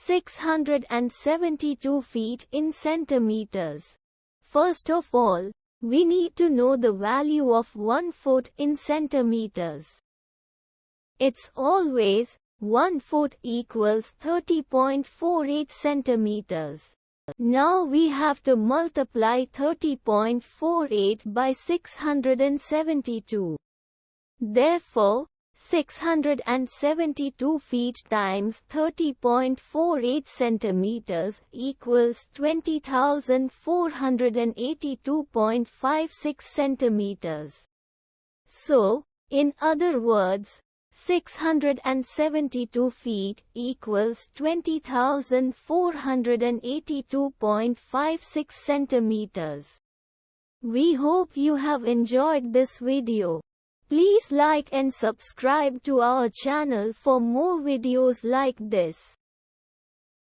672 feet in centimeters. First of all, we need to know the value of 1 foot in centimeters. It's always 1 foot equals 30.48 centimeters. Now we have to multiply 30.48 by 672. Therefore, 672 feet times 30.48 centimeters equals 20,482.56 centimeters. So, in other words, 672 feet equals 20,482.56 centimeters. We hope you have enjoyed this video. Please like and subscribe to our channel for more videos like this.